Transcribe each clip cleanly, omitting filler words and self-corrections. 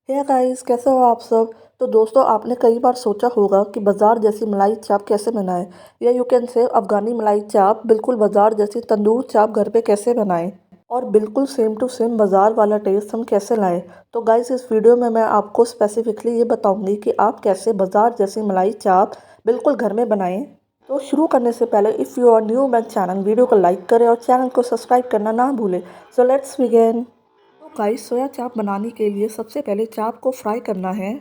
Hey guys, कैसे हो आप सब। तो दोस्तों, आपने कई बार सोचा होगा कि बाज़ार जैसी मलाई चाप कैसे बनाएं, या यू कैन से अफ़गानी मलाई चाप बिल्कुल बाज़ार जैसी तंदूर चाप घर पे कैसे बनाएं और बिल्कुल सेम टू सेम बाज़ार वाला टेस्ट हम कैसे लाएं। तो गाइस, इस वीडियो में मैं आपको स्पेसिफिकली ये बताऊंगी कि आप कैसे बाज़ार जैसी मलाई चाप बिल्कुल घर में बनाएं। तो शुरू करने से पहले if you are new my channel, video को लाइक करें और चैनल को सब्सक्राइब करना ना भूलें। So let's begin. तो गाइस, सोया चाप बनाने के लिए सबसे पहले चाप को फ्राई करना है।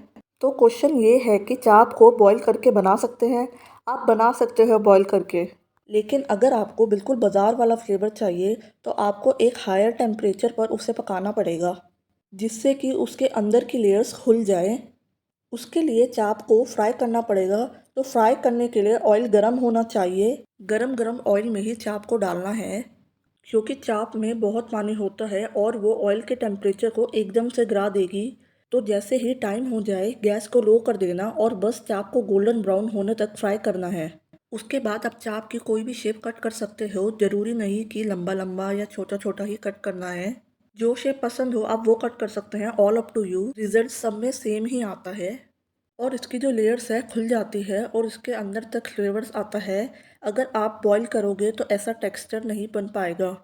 तो क्वेश्चन ये है कि चाप को बॉईल करके बना सकते हैं। आप बना सकते हो बॉईल करके, लेकिन अगर आपको बिल्कुल बाज़ार वाला फ्लेवर चाहिए तो आपको एक हायर टेम्परेचर पर उसे पकाना पड़ेगा, जिससे कि उसके अंदर की लेयर्स खुल जाए। उसके लिए चाप को फ्राई करना पड़ेगा। तो फ्राई करने के लिए ऑयल गर्म होना चाहिए। गरम गरम ऑयल में ही चाप को डालना है, क्योंकि चाप में बहुत पानी होता है और वो ऑयल के टेम्परेचर को एकदम से गिरा देगी। तो जैसे ही टाइम हो जाए गैस को लो कर देना और बस चाप को गोल्डन ब्राउन होने तक फ्राई करना है। उसके बाद आप चाप की कोई भी शेप कट कर सकते हो, ज़रूरी नहीं कि लंबा लंबा या छोटा छोटा ही कट करना है। जो शेप पसंद हो आप वो कट कर सकते हैं। All up to you. Result सब में सेम ही आता है और इसकी जो लेयर्स है खुल जाती है और इसके अंदर तक फ्लेवर्स आता है। अगर आप बॉईल करोगे तो ऐसा टेक्सचर नहीं बन पाएगा।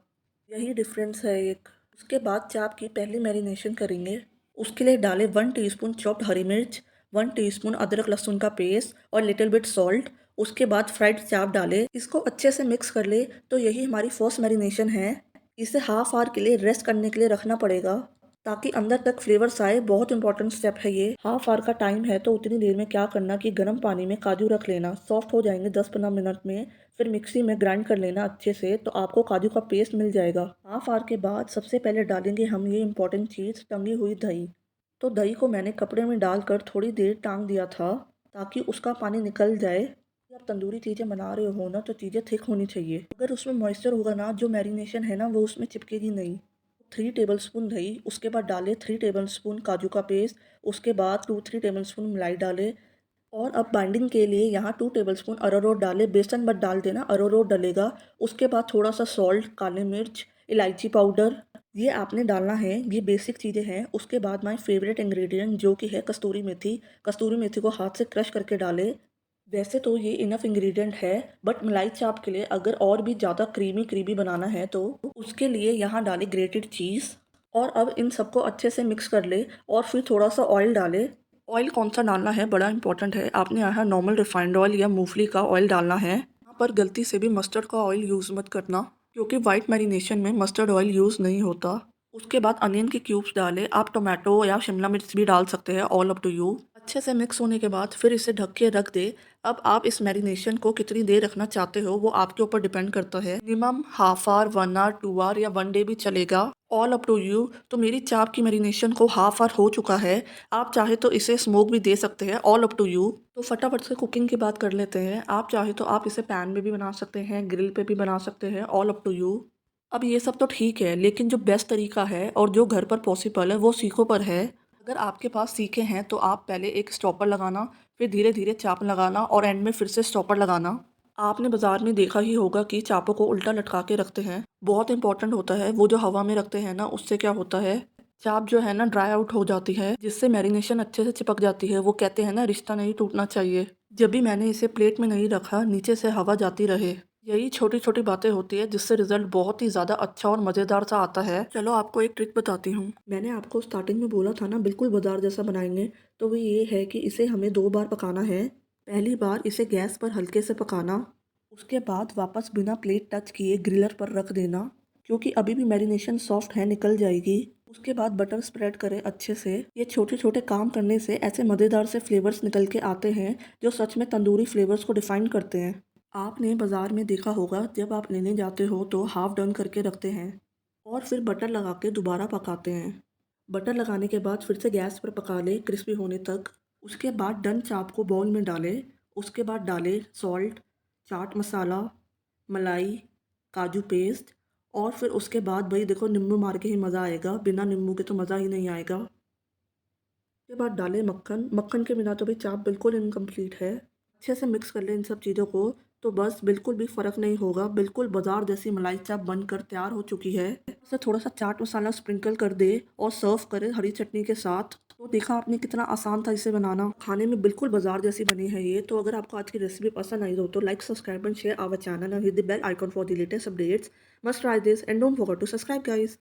यही डिफरेंस है एक। उसके बाद चाप की पहली मैरिनेशन करेंगे। उसके लिए डालें 1 टीस्पून चॉप्ड हरी मिर्च, 1 टीस्पून अदरक लहसुन का पेस्ट और लिटिल बिट सॉल्ट। उसके बाद फ्राइड चाप डालें, इसको अच्छे से मिक्स कर ले। तो यही हमारी फर्स्ट मैरिनेशन है। इसे हाफ आवर के लिए रेस्ट करने के लिए रखना पड़ेगा, ताकि अंदर तक फ्लेवर्स आए। बहुत इंपॉर्टेंट स्टेप है ये। हाफ आवर का टाइम है तो उतनी देर में क्या करना कि गर्म पानी में काजू रख लेना, सॉफ्ट हो जाएंगे 10-15 मिनट में। फिर मिक्सी में ग्राइंड कर लेना अच्छे से, तो आपको काजू का पेस्ट मिल जाएगा। हाफ आवर के बाद सबसे पहले डालेंगे हम ये इंपॉर्टेंट चीज़, टंगी हुई दही। तो दही को मैंने कपड़े में डालकर थोड़ी देर टांग दिया था, ताकि उसका पानी निकल जाए। जब तंदूरी चीज़ें बना रहे हो ना तो चीज़ें थिक होनी चाहिए। अगर उसमें मॉइस्चर होगा ना, जो मैरिनेशन है ना वो उसमें चिपकेगी नहीं। 3 टेबलस्पून दही, उसके बाद डालें 3 टेबलस्पून काजू का पेस्ट, उसके बाद 2-3 टेबलस्पून मलाई डालें। और अब बाइंडिंग के लिए यहाँ 2 टेबलस्पून अरारोट डालें। बेसन मत डाल देना, अरारोट डलेगा। उसके बाद थोड़ा सा सॉल्ट, काली मिर्च, इलायची पाउडर, ये आपने डालना है। ये बेसिक चीज़ें हैं। उसके बाद माय फेवरेट इंग्रेडिएंट जो कि है कस्तूरी मेथी। कस्तूरी मेथी को हाथ से क्रश करके डालें। वैसे तो ये इनफ इंग्रेडिएंट है, बट मलाई चाप के लिए अगर और भी ज़्यादा क्रीमी क्रीमी बनाना है तो उसके लिए यहाँ डालें ग्रेटेड चीज़। और अब इन सबको अच्छे से मिक्स कर ले और फिर थोड़ा सा ऑयल डालें। ऑयल कौन सा डालना है बड़ा इंपॉर्टेंट है। आपने यहाँ नॉर्मल रिफाइंड ऑयल या मूंगफली का ऑयल डालना है। यहाँ पर गलती से भी मस्टर्ड का ऑयल यूज़ मत करना, क्योंकि वाइट मैरिनेशन में मस्टर्ड ऑयल यूज़ नहीं होता। उसके बाद अनियन के क्यूब्स डालें। आप टोमेटो या शिमला मिर्च भी डाल सकते हैं, ऑल अप टू यू। अच्छे से मिक्स होने के बाद फिर इसे ढक के रख दे। अब आप इस मैरिनेशन को कितनी देर रखना चाहते हो वो आपके ऊपर डिपेंड करता है। Minimum half hour, 1 hour, 2 hour या 1 डे भी चलेगा। All up to you. तो मेरी चाप की मैरिनेशन को हाफ आवर हो चुका है। आप चाहे तो इसे स्मोक भी दे सकते हैं, ऑल अप टू यू। तो फटाफट से कुकिंग की बात कर लेते हैं। आप चाहे तो आप इसे पैन में भी बना सकते हैं, ग्रिल पे भी बना सकते हैं, ऑल अप टू यू। अब ये सब तो ठीक है, लेकिन जो बेस्ट तरीका है और जो घर पर पॉसिबल है वो सीखो पर है। अगर आपके पास सीखे हैं तो आप पहले एक स्टॉपर लगाना, फिर धीरे धीरे चाप लगाना और एंड में फिर से स्टॉपर लगाना। आपने बाजार में देखा ही होगा कि चापों को उल्टा लटका के रखते हैं। बहुत इंपॉर्टेंट होता है। वो जो हवा में रखते हैं ना, उससे क्या होता है, चाप जो है ना ड्राई आउट हो जाती है, जिससे मैरिनेशन अच्छे से चिपक जाती है। वो कहते हैं ना, रिश्ता नहीं टूटना चाहिए। जब भी मैंने इसे प्लेट में नहीं रखा, नीचे से हवा जाती रहे। यही छोटी छोटी बातें होती है जिससे रिजल्ट बहुत ही ज़्यादा अच्छा और मज़ेदार सा आता है। चलो आपको एक ट्रिक बताती हूँ। मैंने आपको स्टार्टिंग में बोला था ना बिल्कुल बाजार जैसा बनाएंगे, तो वो ये है कि इसे हमें 2 बार पकाना है। पहली बार इसे गैस पर हल्के से पकाना, उसके बाद वापस बिना प्लेट टच किए ग्रिलर पर रख देना, क्योंकि अभी भी मैरिनेशन सॉफ्ट है, निकल जाएगी। उसके बाद बटर स्प्रेड करें अच्छे से। ये छोटे छोटे काम करने से ऐसे मज़ेदार से फ्लेवर्स निकल के आते हैं जो सच में तंदूरी फ्लेवर्स को डिफाइन करते हैं। आपने बाज़ार में देखा होगा, जब आप लेने जाते हो तो हाफ डन करके रखते हैं और फिर बटर लगा के दोबारा पकाते हैं। बटर लगाने के बाद फिर से गैस पर पका लें क्रिस्पी होने तक। उसके बाद डन चाप को बाउल में डालें। उसके बाद डालें सॉल्ट, चाट मसाला, मलाई, काजू पेस्ट। और फिर उसके बाद भाई देखो, नींबू मार के ही मज़ा आएगा, बिना नींबू के तो मज़ा ही नहीं आएगा। उसके बाद डालें मक्खन। मक्खन के बिना तो भाई चाप बिल्कुल इनकम्प्लीट है। अच्छे से मिक्स कर लें इन सब चीज़ों को। तो बस बिल्कुल भी फ़र्क नहीं होगा, बिल्कुल बाजार जैसी मलाई चाप बनकर तैयार हो चुकी है। इसे थोड़ा सा चाट मसाला स्प्रिंकल कर दे और सर्व करें हरी चटनी के साथ। तो देखा आपने कितना आसान था इसे बनाना, खाने में बिल्कुल बाजार जैसी बनी है ये। तो अगर आपको आज की रेसिपी पसंद आई हो तो like, subscribe and share our channel and hit the bell icon for the latest updates. Must try this and don't forget to subscribe, guys.